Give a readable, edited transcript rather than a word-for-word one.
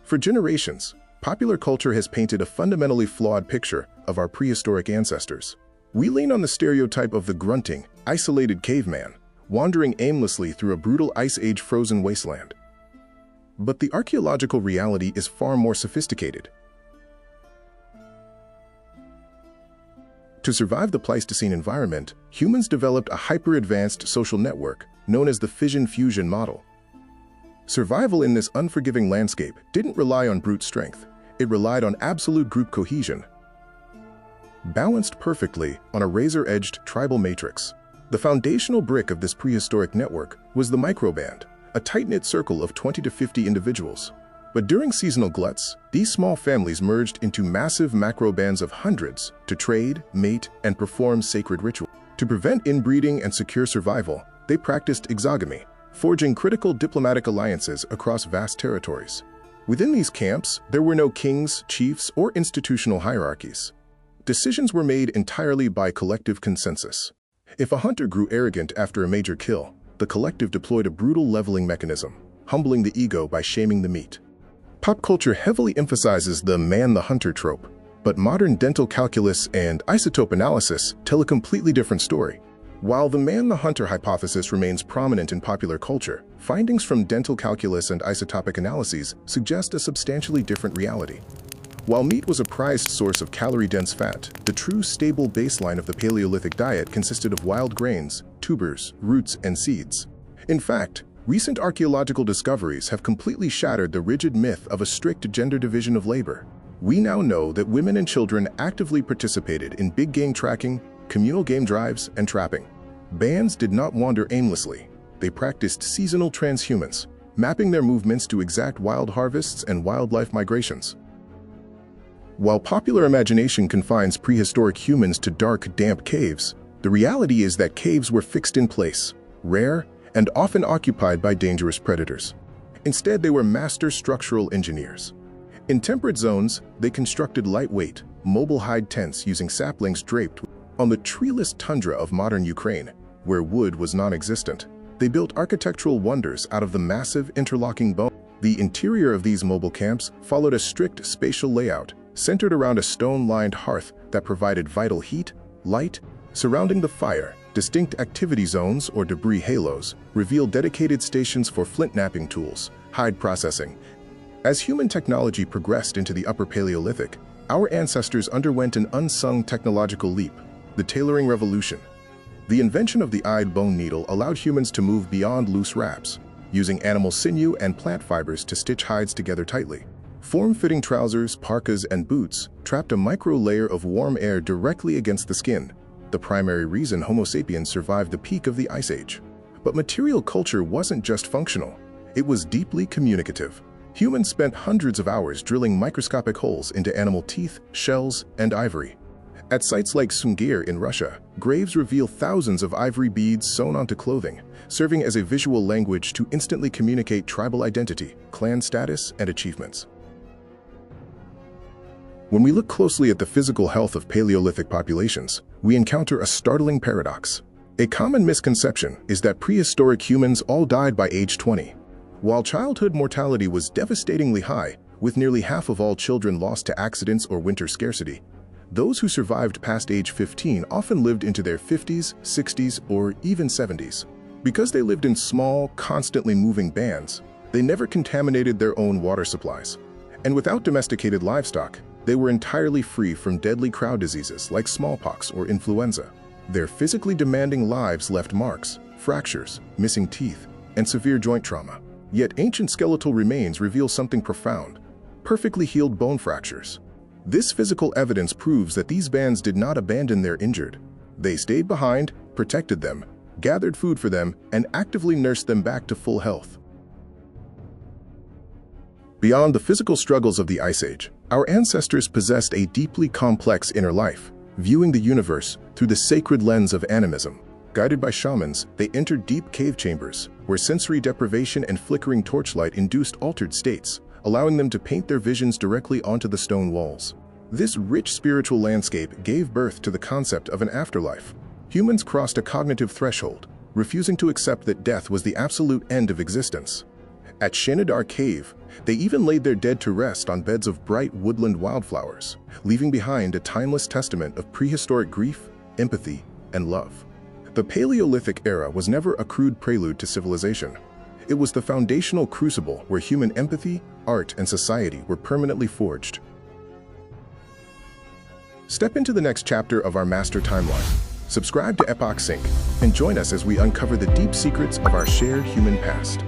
For generations, popular culture has painted a fundamentally flawed picture of our prehistoric ancestors. We lean on the stereotype of the grunting, isolated caveman, wandering aimlessly through a brutal Ice Age frozen wasteland. But the archaeological reality is far more sophisticated. To survive the Pleistocene environment, humans developed a hyper-advanced social network known as the Fission-Fusion model. Survival in this unforgiving landscape didn't rely on brute strength. It relied on absolute group cohesion, balanced perfectly on a razor-edged tribal matrix. The foundational brick of this prehistoric network was the microband, a tight-knit circle of 20 to 50 individuals. But during seasonal gluts, these small families merged into massive macrobands of hundreds to trade, mate, and perform sacred rituals. To prevent inbreeding and secure survival, they practiced exogamy, forging critical diplomatic alliances across vast territories. Within these camps, there were no kings, chiefs, or institutional hierarchies. Decisions were made entirely by collective consensus. If a hunter grew arrogant after a major kill, the collective deployed a brutal leveling mechanism, humbling the ego by shaming the meat. Pop culture heavily emphasizes the man-the-hunter trope, but modern dental calculus and isotope analysis tell a completely different story. While the man-the-hunter hypothesis remains prominent in popular culture, findings from dental calculus and isotopic analyses suggest a substantially different reality. While meat was a prized source of calorie-dense fat, the true stable baseline of the Paleolithic diet consisted of wild grains, tubers, roots, and seeds. In fact, recent archaeological discoveries have completely shattered the rigid myth of a strict gender division of labor. We now know that women and children actively participated in big game tracking, communal game drives, and trapping. Bands did not wander aimlessly. They practiced seasonal transhumance, mapping their movements to exact wild harvests and wildlife migrations. While popular imagination confines prehistoric humans to dark, damp caves, the reality is that caves were fixed in place, rare, and often occupied by dangerous predators. Instead, they were master structural engineers. In temperate zones, they constructed lightweight, mobile hide tents using saplings draped on the treeless tundra of modern Ukraine, where wood was non-existent. They built architectural wonders out of the massive interlocking bone. The interior of these mobile camps followed a strict spatial layout, centered around a stone-lined hearth that provided vital heat, light. Surrounding the fire, distinct activity zones or debris halos reveal dedicated stations for flint knapping tools, hide processing. As human technology progressed into the Upper Paleolithic, our ancestors underwent an unsung technological leap, the tailoring revolution. The invention of the eyed bone needle allowed humans to move beyond loose wraps, using animal sinew and plant fibers to stitch hides together tightly. Form-fitting trousers, parkas, and boots trapped a micro-layer of warm air directly against the skin, the primary reason Homo sapiens survived the peak of the Ice Age. But material culture wasn't just functional, it was deeply communicative. Humans spent hundreds of hours drilling microscopic holes into animal teeth, shells, and ivory. At sites like Sungir in Russia, graves reveal thousands of ivory beads sewn onto clothing, serving as a visual language to instantly communicate tribal identity, clan status, and achievements. When we look closely at the physical health of Paleolithic populations, we encounter a startling paradox. A common misconception is that prehistoric humans all died by age 20. While childhood mortality was devastatingly high, with nearly half of all children lost to accidents or winter scarcity, those who survived past age 15 often lived into their 50s, 60s, or even 70s. Because they lived in small, constantly moving bands, they never contaminated their own water supplies. And without domesticated livestock, they were entirely free from deadly crowd diseases like smallpox or influenza. Their physically demanding lives left marks, fractures, missing teeth, and severe joint trauma. Yet ancient skeletal remains reveal something profound: perfectly healed bone fractures. This physical evidence proves that these bands did not abandon their injured. They stayed behind, protected them, gathered food for them, and actively nursed them back to full health. Beyond the physical struggles of the Ice Age, our ancestors possessed a deeply complex inner life, viewing the universe through the sacred lens of animism. Guided by shamans, they entered deep cave chambers, where sensory deprivation and flickering torchlight induced altered states, allowing them to paint their visions directly onto the stone walls. This rich spiritual landscape gave birth to the concept of an afterlife. Humans crossed a cognitive threshold, refusing to accept that death was the absolute end of existence. At Shenadar Cave, They even laid their dead to rest on beds of bright woodland wildflowers, leaving behind a timeless testament of prehistoric grief, empathy, and love. The Paleolithic era was never a crude prelude to civilization. It was the foundational crucible where human empathy, art, and society were permanently forged. Step into the next chapter of our master timeline. Subscribe to Epoch Sync and join us as we uncover the deep secrets of our shared human past.